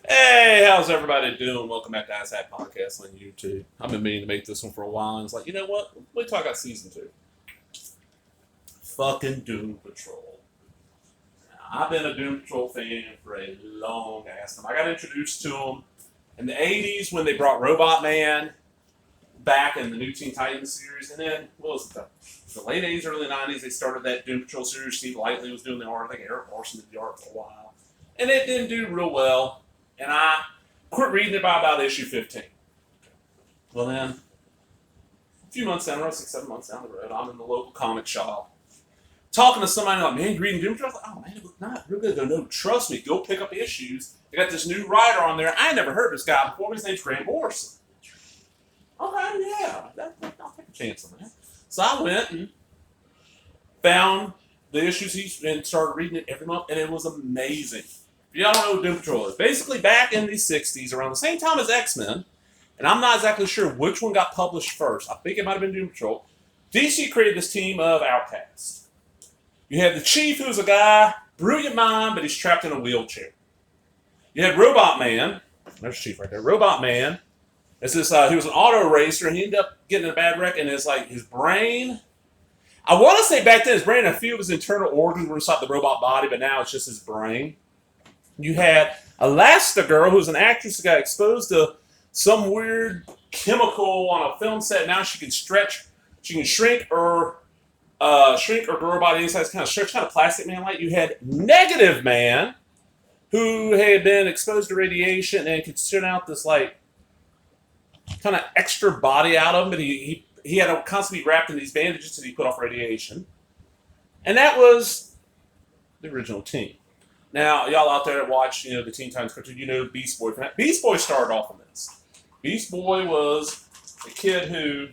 Hey, how's everybody doing? Welcome back to ISAT Podcast on YouTube. I've been meaning to make this one for a while, and it's like, you know what? Wait till I got season 2. Fucking Doom Patrol. Now, I've been a Doom Patrol fan for a long ass time. I got introduced to them in the 80s when they brought Robot Man back in the new Teen Titans series, and then, what was it, the late 80s, early 90s, they started that Doom Patrol series. Steve Lightley was doing the art. I think Eric Larson did the art for a while. And it didn't do real well. And I quit reading it by about issue 15. Well, then, a few months down the road, 6, 7 months down the road, I'm in the local comic shop talking to somebody like, man, reading Doom Patrol? I was like, oh, man, it was not real good. They're, no, trust me, go pick up issues. They got this new writer on there. I never heard of this guy before. His name's Grant Morrison. Okay, yeah, I'll take a chance on that. So I went and found the issues and started reading it every month, and it was amazing. If y'all don't know what Doom Patrol is, basically back in the 60s, around the same time as X-Men, and I'm not exactly sure which one got published first. I think it might have been Doom Patrol. DC created this team of outcasts. You had the Chief, who's a guy, brilliant mind, but he's trapped in a wheelchair. You had Robot Man. There's Chief right there. Robot Man. It's this. He was an auto racer, and he ended up getting in a bad wreck, and it's like his brain. I want to say back then his brain, a few of his internal organs were inside the robot body, but now it's just his brain. You had Elastigirl, who's an actress that got exposed to some weird chemical on a film set. Now she can stretch, she can shrink or grow body inside, kind of stretch, kind of Plastic Man like. You had Negative Man, who had been exposed to radiation and could send out this like kind of extra body out of him, but he had to constantly be wrapped in these bandages that he put off radiation. And that was the original team. Now, y'all out there that watch, the Teen Titans cartoon, Beast Boy. Beast Boy started off on this. Beast Boy was a kid who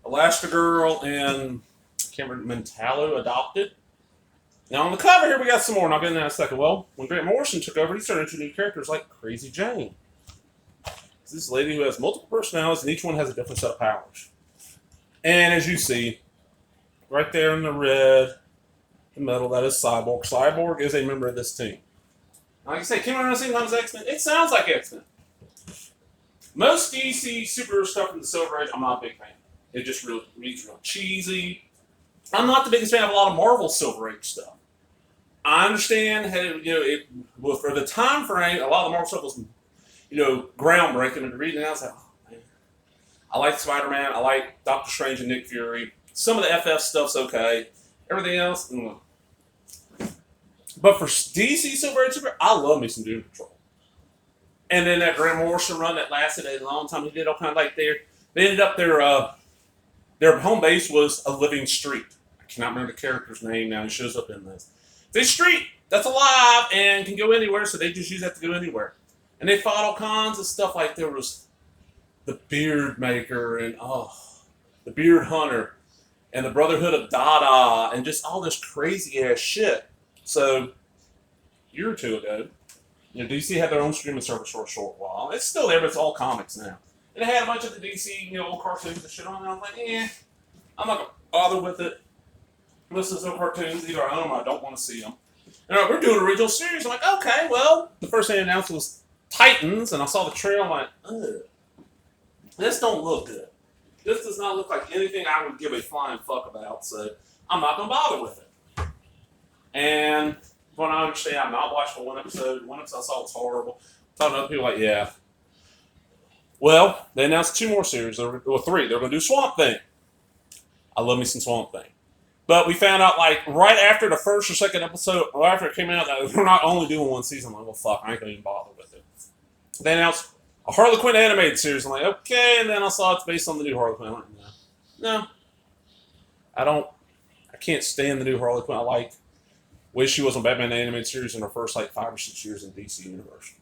Elastigirl and Cameron Mentallo adopted. Now, on the cover here, we got some more, and I'll get into that in a second. Well, when Grant Morrison took over, he started introducing characters like Crazy Jane. It's this lady who has multiple personalities, and each one has a different set of powers. And as you see, right there in the red, the metal, that is Cyborg. Cyborg is a member of this team. Like I say, came around the same time as X-Men. It sounds like X-Men. Most DC superhero stuff from the Silver Age, I'm not a big fan. It just really reads real cheesy. I'm not the biggest fan of a lot of Marvel Silver Age stuff. I understand, for the time frame, a lot of the Marvel stuff was, groundbreaking. And reading it, I was like, oh man, I like Spider-Man. I like Doctor Strange and Nick Fury. Some of the FF stuff's okay. Everything else, But for DC Silver Age Super, I love me some Doom Patrol. And then that Grant Morrison run that lasted a long time. He did all kind of like they ended up their home base was a living street. I cannot remember the character's name now. He shows up in this. This street that's alive and can go anywhere, so they just use that to go anywhere. And they fought all kinds of stuff. Like there was the Beard Maker and the Beard Hunter and the Brotherhood of Dada, and just all this crazy ass shit. So, a year or two ago, DC had their own streaming service for a short while. It's still there, but it's all comics now. And it had a bunch of the DC, old cartoons and shit on it. I was like, I'm not gonna bother with it. Listen to some cartoons, either I own them or I don't want to see them. And we're doing an original series. I'm like, okay, well, the first thing they announced was Titans, and I saw the trailer. I'm like, ugh, this don't look good. This does not look like anything I would give a flying fuck about, so I'm not going to bother with it. And from what I understand, I've not watched one episode. One episode I saw was horrible. Talking to other people like, yeah. Well, they announced 2 more series, or 3. They're going to do Swamp Thing. I love me some Swamp Thing. But we found out, like, right after the first or second episode, or after it came out, that we're not only doing 1 season. I'm like, well, fuck, I ain't going to even bother with it. They announced a Harley Quinn animated series. I'm like, okay, and then I saw it's based on the new Harley Quinn. I'm like, no. I can't stand the new Harley Quinn. I like way she was on Batman the Animated Series in her first, 5 or 6 years in DC Universe.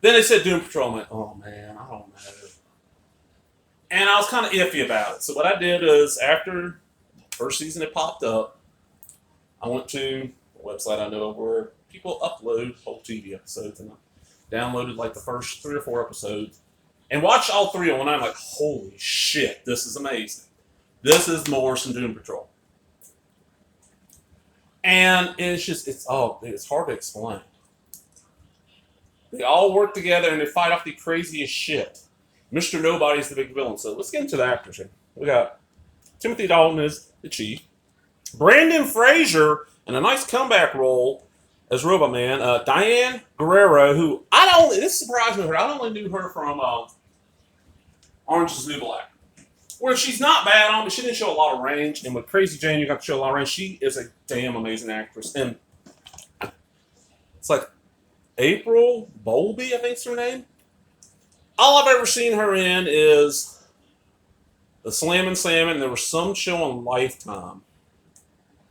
Then they said Doom Patrol. I'm like, oh man, I don't know. And I was kind of iffy about it. So what I did is, after the first season it popped up, I went to a website I know where people upload whole TV episodes, and I downloaded the first 3 or 4 episodes and watched all 3 at one night. I'm like, holy shit, this is amazing. This is Morrison Doom Patrol. And it's hard to explain. They all work together and they fight off the craziest shit. Mr. Nobody is the big villain. So let's get into the actors here. We got Timothy Dalton as the Chief, Brandon Fraser in a nice comeback role as Robot Man, Diane Guerrero, who this surprised me, I only knew her from Orange is the New Black, where she's not bad on, but she didn't show a lot of range. And with Crazy Jane, you got to show a lot of range. She is a damn amazing actress. And it's like April Bowlby, I think is her name. All I've ever seen her in is the Slammin' Salmon. There was some show on Lifetime.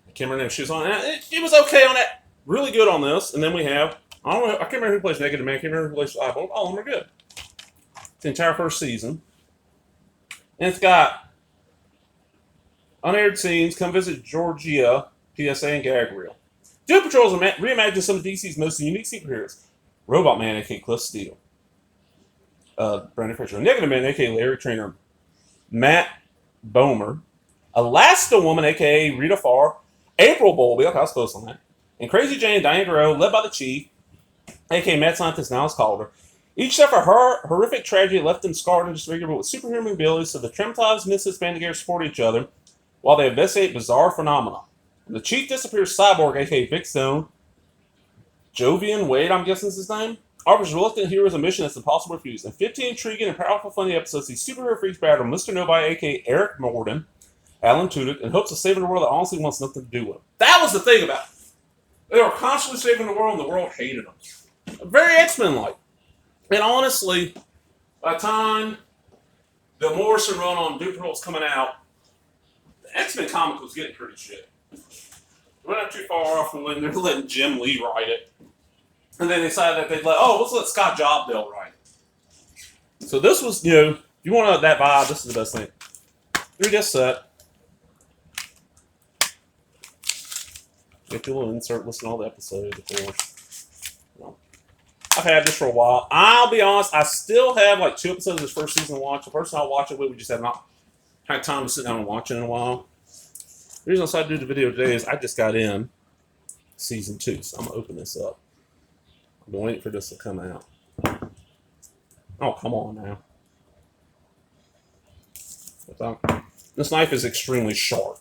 I can't remember if she was on it. She was okay on that. Really good on this. And then we have, I can't remember who plays Negative Man. I can't remember who plays Eyeball. All of them are good. It's the entire first season. And it's got unaired scenes, Come Visit Georgia, PSA, and Gag Reel. Doom Patrol reimagines some of DC's most unique superheroes. Robot Man, a.k.a. Cliff Steele. Brandon Fraser. Negative Man, a.k.a. Larry Trainer. Matt Bomer. Elasti-Woman, a.k.a. Rita Farr. April Bowlby, okay, I was close on that. And Crazy Jane, Diane Guerrero, led by the Chief, a.k.a. Mad Scientist Niles Calder. Each suffer her horrific tragedy left them scarred and disfigured, but with superhuman abilities, so the traumatized misfits band together support each other while they investigate bizarre phenomena. When the Chief disappears, Cyborg, a.k.a. Vic Stone, Jovian Wade, I'm guessing is his name, offers reluctant heroes a mission that's impossible to refuse. In 15 intriguing and powerful funny episodes, these superhero freaks battle Mr. Nobody, a.k.a. Eric Morden, Alan Tudyk, in hopes of saving a world that honestly wants nothing to do with them. That was the thing about it. They were constantly saving the world, and the world hated them. Very X-Men-like. And honestly, by the time the Morrison run on Doom Patrol was coming out, the X-Men comic was getting pretty shit. They went not too far off from when they're letting Jim Lee write it. And then they decided that let's let Scott Jobdell write it. So this was, if you want that vibe, this is the best thing. 3-disc set. Get your little insert, listen to all the episodes, of course. I've had this for a while. I'll be honest, I still have like 2 episodes of this first season to watch. The person I'll watch it with, we just have not had time to sit down and watch it in a while. The reason I decided to do the video today is I just got in season 2, so I'm going to open this up. I've been waiting for this to come out. Oh, come on now. This knife is extremely sharp.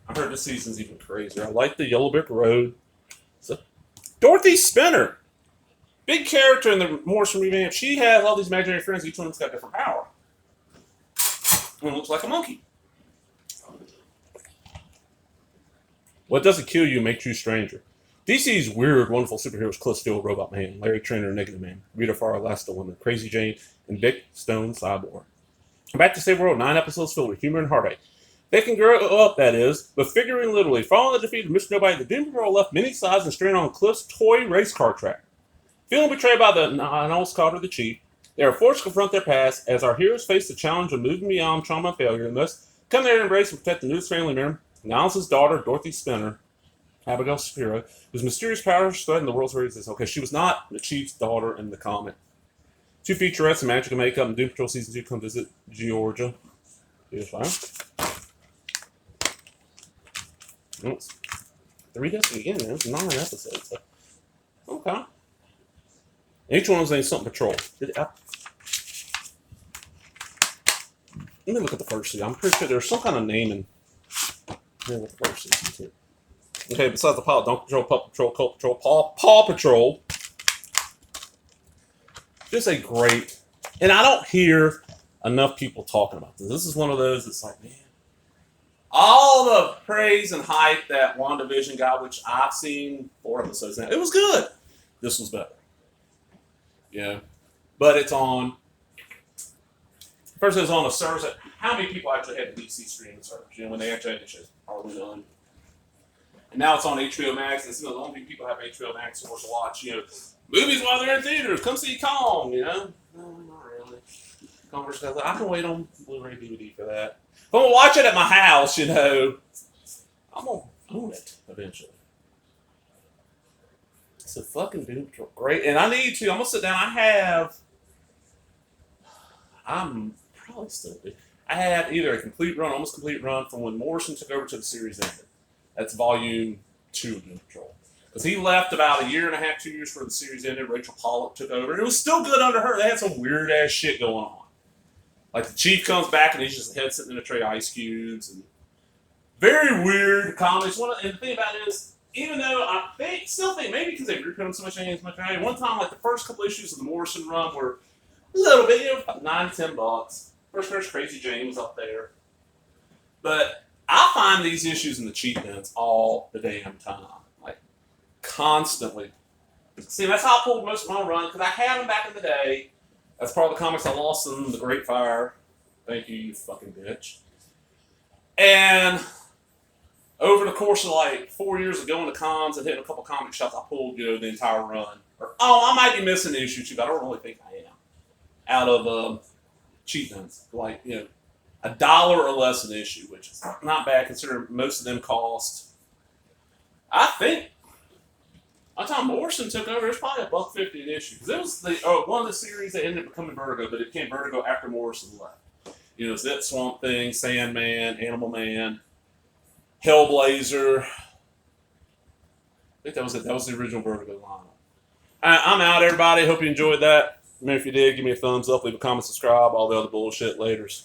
I heard this season's even crazier. I like the Yellow Brick Road. So, Dorothy Spinner. Big character in the Morrison revamp. She has all these imaginary friends. Each one's got different power. One looks like a monkey. What doesn't kill you makes you stranger. DC's weird, wonderful superheroes: Cliff Steele, Robot Man, Larry Trainer, Negative Man, Rita Farr, Elasti-Woman, Crazy Jane, and Vic Stone, Cyborg. Back to Save the World, 9 episodes filled with humor and heartache. They can grow up, that is, but figuring literally. Following the defeat of Mr. Nobody, the Doom Patrol left many sides and stranded on Cliff's toy race car track. Feeling betrayed by the Niles Calder, the Chief, they are forced to confront their past as our heroes face the challenge of moving beyond trauma and failure and must come there to embrace and protect the newest family member, Niles' daughter, Dorothy Spinner, Abigail Shapiro, whose mysterious powers threaten the world's very existence. Okay, she was not the Chief's daughter in the comic. 2 featurettes and magic and makeup, and Doom Patrol Season 2 Come Visit Georgia. Here's fire. Oops. 3 discs again, man. 9 episodes. So. Okay. Each one was named something Patrol. Let me look at the first season. I'm pretty sure there's some kind of naming in the first season, too. Okay, besides the pilot, Donkey Patrol, Pup Patrol, Cult Patrol, Paw Patrol. Just a great... And I don't hear enough people talking about this. This is one of those that's like, man, all the praise and hype that WandaVision got, which I've seen 4 episodes now, it was good. This was better. Yeah. But it's on... First it was on a service that... How many people actually had the DC streaming service? When they actually had the shows, probably none. And now it's on HBO Max, and it's the only people have HBO Max to watch, movies while they're in theaters. Come see Kong, No, not really. I can wait on Blu-ray DVD for that. If I'm going to watch it at my house, I'm going to own it eventually. So fucking Doom Patrol. Great. And I'm going to sit down. I'm probably still do. I have either a complete run, almost complete run, from when Morrison took over to the series ended. That's volume 2 of Doom Patrol. Because he left about a year and a half, 2 years before the series ended. Rachel Pollack took over. It was still good under her. They had some weird ass shit going on. Like the Chief comes back and he's just a head sitting in a tray of ice cubes. And very weird comics. And the thing about it is, even though still think maybe because they reprint them so much, as much value. One time, like the first couple issues of the Morrison run were a little bit, about $9 to $10. First Crazy Jane was up there. But I find these issues in the cheap bins all the damn time. Like, constantly. See, that's how I pulled most of my run, because I had them back in the day. That's part of the comics I lost in the Great Fire. Thank you, you fucking bitch. And over the course of like 4 years of going to cons and hitting a couple comic shops, I pulled, the entire run. I might be missing an issue too, but I don't really think I am. Out of cheap bins. Like, $1 or less an issue, which is not bad considering most of them cost. I think by the time Morrison took over, it was probably $1.50 an issue. Because it was one of the series that ended up becoming Vertigo, but it became Vertigo after Morrison left. It's that Swamp Thing, Sandman, Animal Man, Hellblazer. I think that was it. That was the original Vertigo lineup. I'm out, everybody. Hope you enjoyed that. If you did, give me a thumbs up, leave a comment, subscribe, all the other bullshit. Laters.